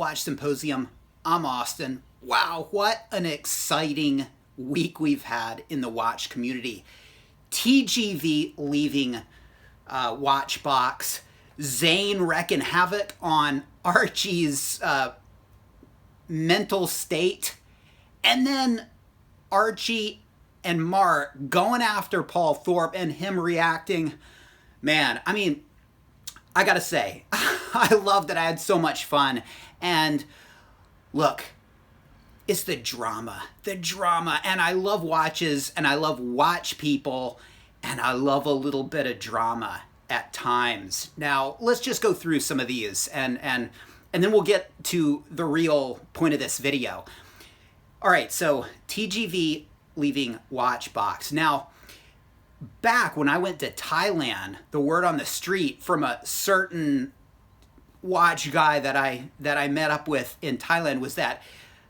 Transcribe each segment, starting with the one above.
Watch Symposium. I'm Austin. Wow, what an exciting week we've had in the watch community. TGV leaving WatchBox. Zain wrecking havoc on Archie's mental state. And then Archie and Mark going after Paul Thorpe and him reacting. Man, I mean, I gotta say, I love that I had so much fun. And look, it's the drama, and I love watches, and I love watch people, and I love a little bit of drama at times. Now, let's just go through some of these, and then we'll get to the real point of this video. All right, so TGV leaving WatchBox. Now, back when I went to Thailand, the word on the street from a certain watch guy that I met up with in Thailand was that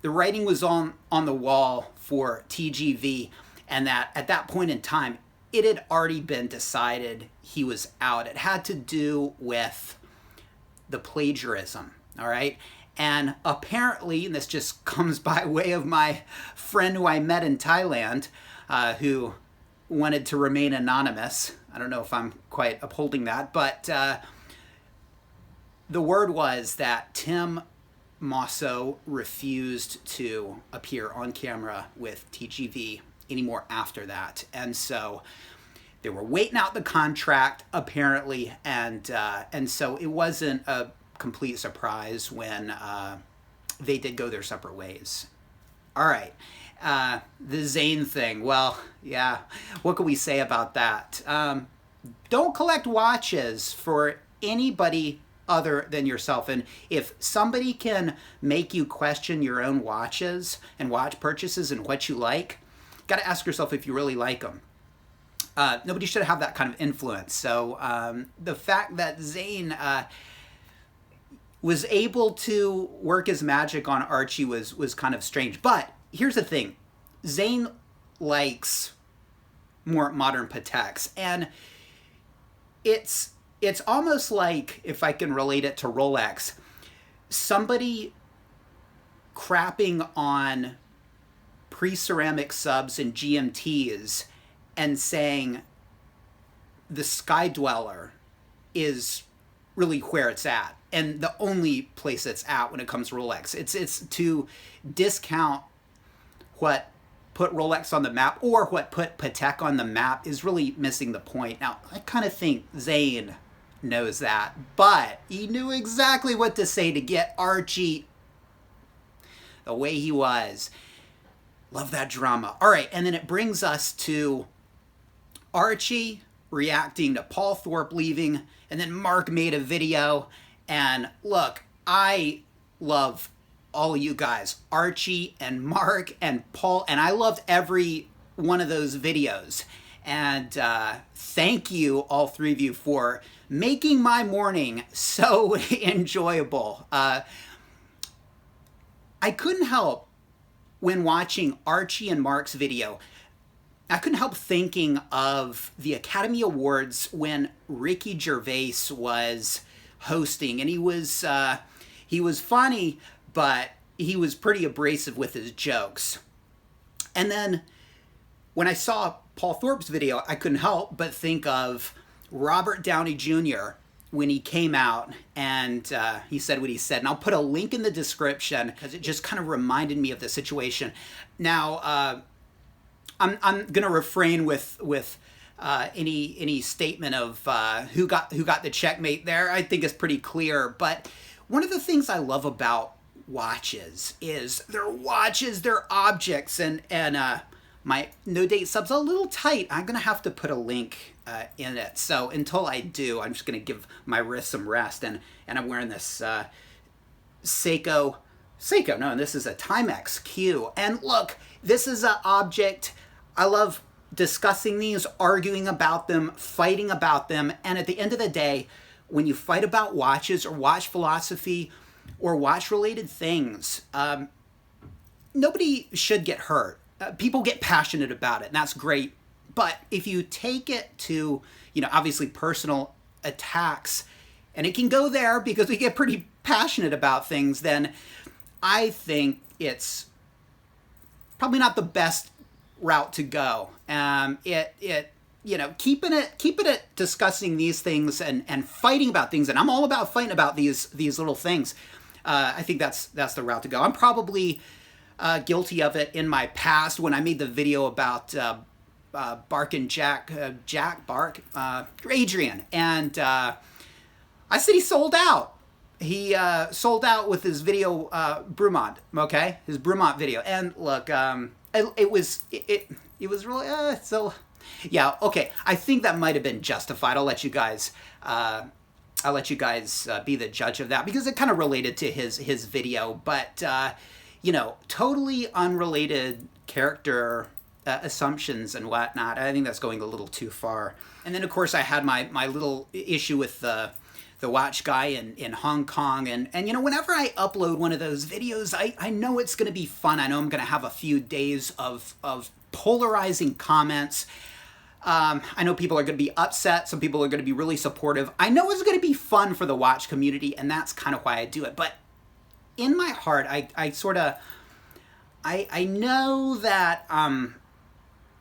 the writing was on the wall for TGV, and that at that point in time, it had already been decided he was out. It had to do with the plagiarism, all right? And apparently, and this just comes by way of my friend who I met in Thailand, who wanted to remain anonymous. I don't know if I'm quite upholding that, but the word was that Tim Mosso refused to appear on camera with TGV anymore after that. And so they were waiting out the contract, apparently, and so it wasn't a complete surprise when they did go their separate ways. All right. The Zain thing, well, yeah, what can we say about that? Don't collect watches for anybody other than yourself. And if somebody can make you question your own watches and watch purchases and what you like, got to ask yourself if you really like them. Nobody should have that kind of influence. So the fact that Zain was able to work his magic on Archie was kind of strange. But here's the thing. Zain likes more modern Pateks. And it's almost like, if I can relate it to Rolex, somebody crapping on pre-ceramic subs and GMTs and saying the Sky Dweller is really where it's at, and the only place it's at when it comes to Rolex. It's to discount what put Rolex on the map or what put Patek on the map is really missing the point. Now, I kind of think Zain knows that, but he knew exactly what to say to get Archie the way he was. Love that drama. All right, and then it brings us to Archie reacting to Paul Thorpe leaving, and then Mark made a video. And look, I love all of you guys, Archie and Mark and Paul, and I loved every one of those videos. And thank you, all three of you, for making my morning so enjoyable. I couldn't help, when watching Archie and Mark's video, I couldn't help thinking of the Academy Awards when Ricky Gervais was hosting, and he was funny, but he was pretty abrasive with his jokes. And then when I saw Paul Thorpe's video, I couldn't help but think of Robert Downey Jr. when he came out and he said what he said. And I'll put a link in the description because it just kind of reminded me of the situation. Now, I'm going to refrain with any statement of who got the checkmate there. I think it's pretty clear. But one of the things I love about watches is they're watches, they're objects, and my no date sub's a little tight. I'm gonna have to put a link in it. So until I do, I'm just gonna give my wrist some rest. And I'm wearing this Seiko. No, this is a Timex Q. And look, this is an object. I love discussing these, arguing about them, fighting about them. And at the end of the day, when you fight about watches or watch philosophy or watch-related things, nobody should get hurt. People get passionate about it, and that's great. But if you take it to, obviously personal attacks, and it can go there because we get pretty passionate about things, then I think it's probably not the best route to go. Keeping it discussing these things and fighting about things, and I'm all about fighting about these little things. I think that's the route to go. I'm probably guilty of it in my past when I made the video about Bark and Jack Bark, Adrian, and I said he sold out. He sold out with his video Brumont, okay, his Brumont video, and look, it was really so. Yeah, okay. I think that might have been justified. I'll let you guys be the judge of that because it kind of related to his video, but totally unrelated character assumptions and whatnot. I think that's going a little too far. And then of course I had my little issue with the watch guy in Hong Kong, and whenever I upload one of those videos, I know it's going to be fun. I know I'm going to have a few days of polarizing comments. I know people are going to be upset. Some people are going to be really supportive. I know it's going to be fun for the watch community, and that's kind of why I do it. But in my heart, I know that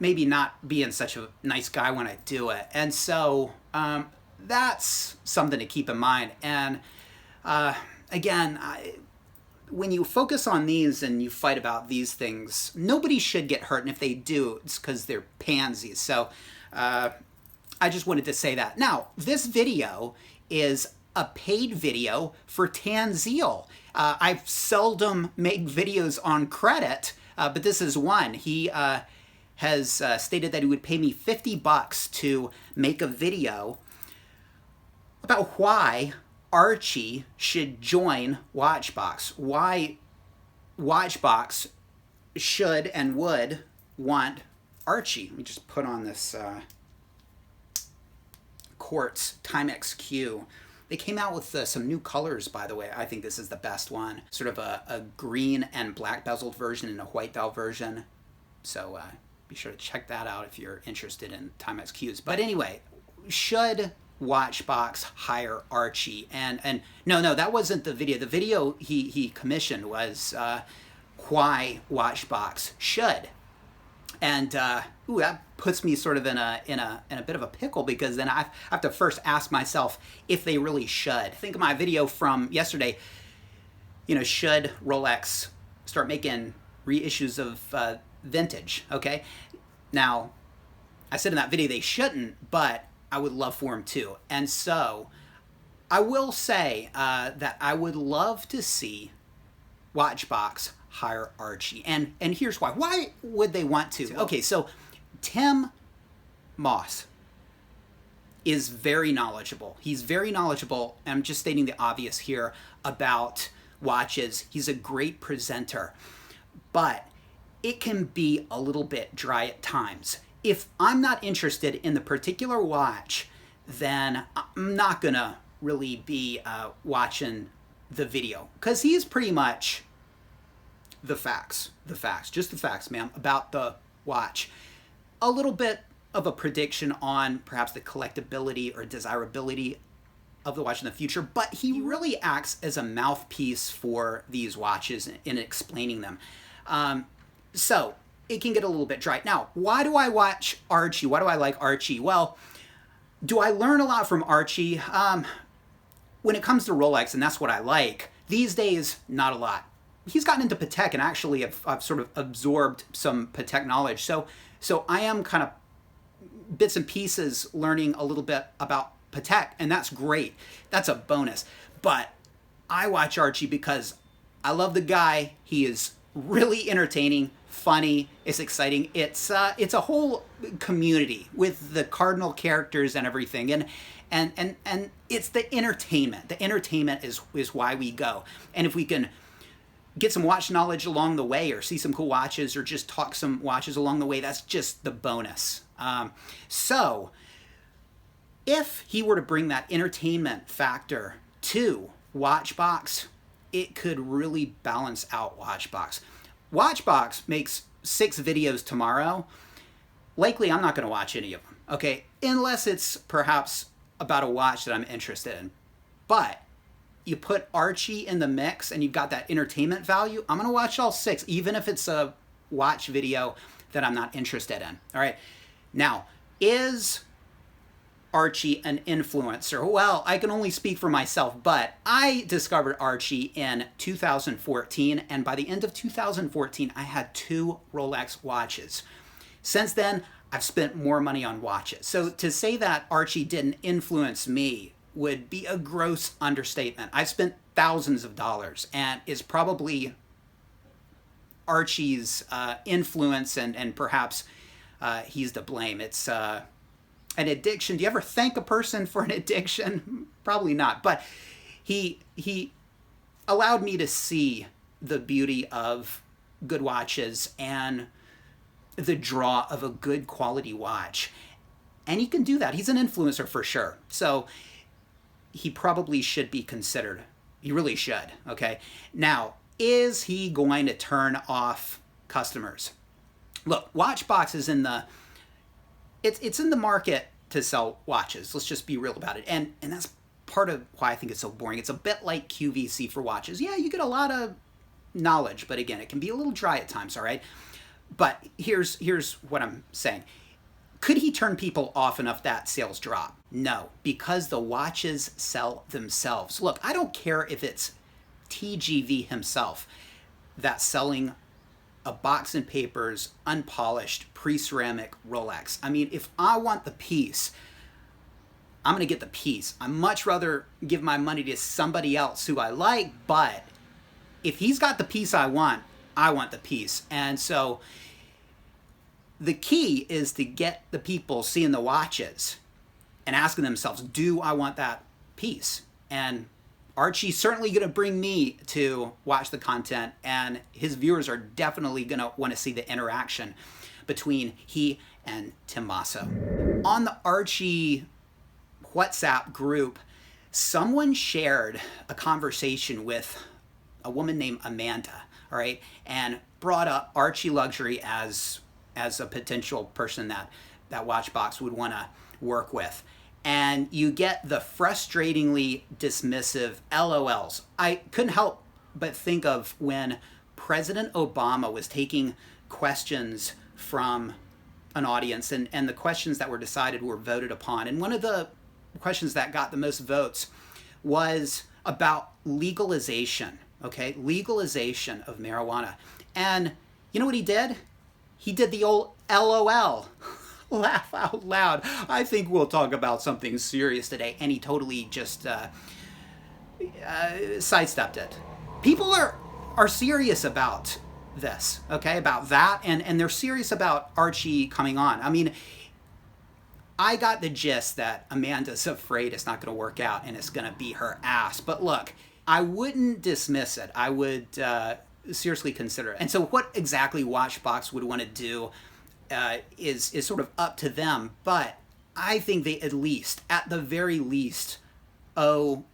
maybe not being such a nice guy when I do it. And so that's something to keep in mind. And again, when you focus on these and you fight about these things, nobody should get hurt. And if they do, it's because they're pansies. So I just wanted to say that. Now, this video is a paid video for Tanzil. I seldom make videos on credit, but this is one. He has stated that he would pay me $50 to make a video about why Archie should join WatchBox. Why WatchBox should and would want Archie. Let me just put on this Quartz Timex Q. They came out with some new colors, by the way. I think this is the best one. Sort of a green and black bezeled version and a white dial version. So be sure to check that out if you're interested in Timex Qs. But anyway, should WatchBox hire Archie? And no, that wasn't the video. The video he commissioned was why WatchBox should. And that puts me sort of in a bit of a pickle, because then I have to first ask myself if they really should. Think of my video from yesterday. Should Rolex start making reissues of vintage? Okay, now I said in that video they shouldn't, but I would love for them to. And so I will say that I would love to see WatchBox hire Archie. And here's why. Why would they want to? Okay, so Tim Moss is very knowledgeable. He's very knowledgeable. I'm just stating the obvious here about watches. He's a great presenter, but it can be a little bit dry at times. If I'm not interested in the particular watch, then I'm not gonna really be watching the video, because he is pretty much the facts, just the facts, ma'am, about the watch. A little bit of a prediction on perhaps the collectability or desirability of the watch in the future, but he really acts as a mouthpiece for these watches in explaining them. So it can get a little bit dry. Now, why do I watch Archie? Why do I like Archie? Well, do I learn a lot from Archie? When it comes to Rolex, and that's what I like, these days, not a lot. He's gotten into Patek, and actually I've sort of absorbed some Patek knowledge. So I am kind of bits and pieces learning a little bit about Patek, and that's great. That's a bonus. But I watch Archie because I love the guy. He is really entertaining, funny, it's exciting. It's a whole community with the cardinal characters and everything, and it's the entertainment. The entertainment is why we go. And if we can get some watch knowledge along the way, or see some cool watches, or just talk some watches along the way, that's just the bonus. So if he were to bring that entertainment factor to WatchBox, it could really balance out WatchBox. WatchBox makes 6 videos tomorrow. Likely I'm not going to watch any of them, okay? Unless it's perhaps about a watch that I'm interested in. But you put Archie in the mix and you've got that entertainment value, I'm going to watch all 6, even if it's a watch video that I'm not interested in. All right. Now, is Archie an influencer? Well, I can only speak for myself, but I discovered Archie in 2014, and by the end of 2014, I had 2 Rolex watches. Since then, I've spent more money on watches. So to say that Archie didn't influence me would be a gross understatement. I've spent thousands of dollars, and it's probably Archie's influence, and perhaps he's to blame. It's an addiction. Do you ever thank a person for an addiction? Probably not. But he allowed me to see the beauty of good watches and the draw of a good quality watch. And he can do that. He's an influencer for sure. So he probably should be considered. He really should. Okay. Now, is he going to turn off customers? Look, WatchBox is in the it's in the market to sell watches. Let's just be real about it. And that's part of why I think it's so boring. It's a bit like QVC for watches. Yeah, you get a lot of knowledge, but again, it can be a little dry at times, all right? But here's what I'm saying. Could he turn people off enough that sales drop? No, because the watches sell themselves. Look, I don't care if it's TGV himself that's selling a box and papers, unpolished, pre-ceramic Rolex. I mean, if I want the piece, I'm going to get the piece. I'd much rather give my money to somebody else who I like, but if he's got the piece I want the piece. And so the key is to get the people seeing the watches and asking themselves, do I want that piece? And Archie's certainly going to bring me to watch the content, and his viewers are definitely going to want to see the interaction between he and Tommaso. On the Archie WhatsApp group, someone shared a conversation with a woman named Amanda, all right, and brought up Archie Luxury as a potential person that WatchBox would want to work with. And you get the frustratingly dismissive LOLs. I couldn't help but think of when President Obama was taking questions from an audience, and the questions that were decided were voted upon. And one of the questions that got the most votes was about legalization, okay? Legalization of marijuana. And you know what he did? He did the old LOL. Laugh out loud. I think we'll talk about something serious today. And he totally just sidestepped it. People are serious about this, okay? About that. And they're serious about Archie coming on. I mean, I got the gist that Amanda's afraid it's not going to work out and it's going to be her ass. But look, I wouldn't dismiss it. I would seriously consider it. And so what exactly WatchBox would want to do is sort of up to them, but I think they at the very least, owe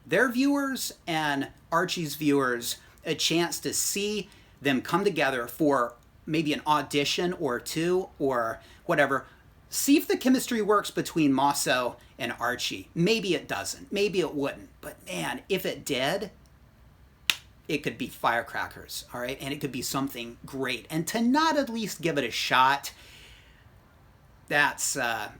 their viewers and Archie's viewers a chance to see them come together for maybe an audition or 2 or whatever. See if the chemistry works between Maso and Archie. Maybe it doesn't. Maybe it wouldn't. But man, if it did, it could be firecrackers, all right? And it could be something great. And to not at least give it a shot, that's a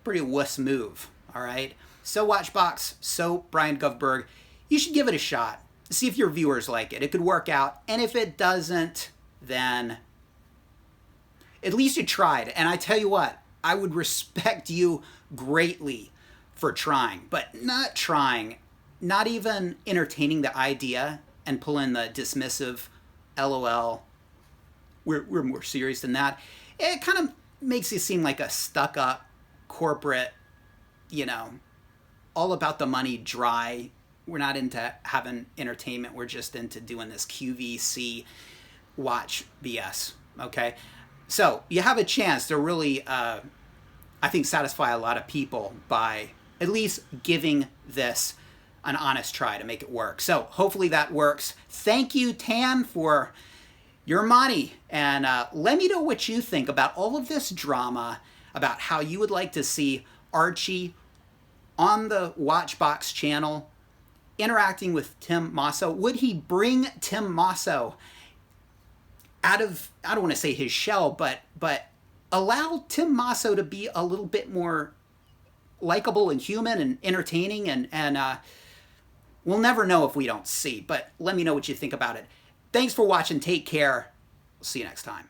pretty wuss move, all right? So WatchBox, so Brian Govberg, you should give it a shot. See if your viewers like it. It could work out. And if it doesn't, then at least you tried. And I tell you what, I would respect you greatly for trying, but not trying, not even entertaining the idea and pulling the dismissive LOL. We're more serious than that. It kind of makes you seem like a stuck-up corporate, all about the money, dry. We're not into having entertainment. We're just into doing this QVC watch BS, okay? So you have a chance to really, I think, satisfy a lot of people by at least giving this an honest try to make it work. So hopefully that works. Thank you, Tan, for your money. And let me know what you think about all of this drama, about how you would like to see Archie on the WatchBox channel, interacting with Tim Masso? Would he bring Tim Masso out of, I don't want to say his shell, but allow Tim Masso to be a little bit more likable and human and entertaining? And we'll never know if we don't see, but let me know what you think about it. Thanks for watching. Take care. See you next time.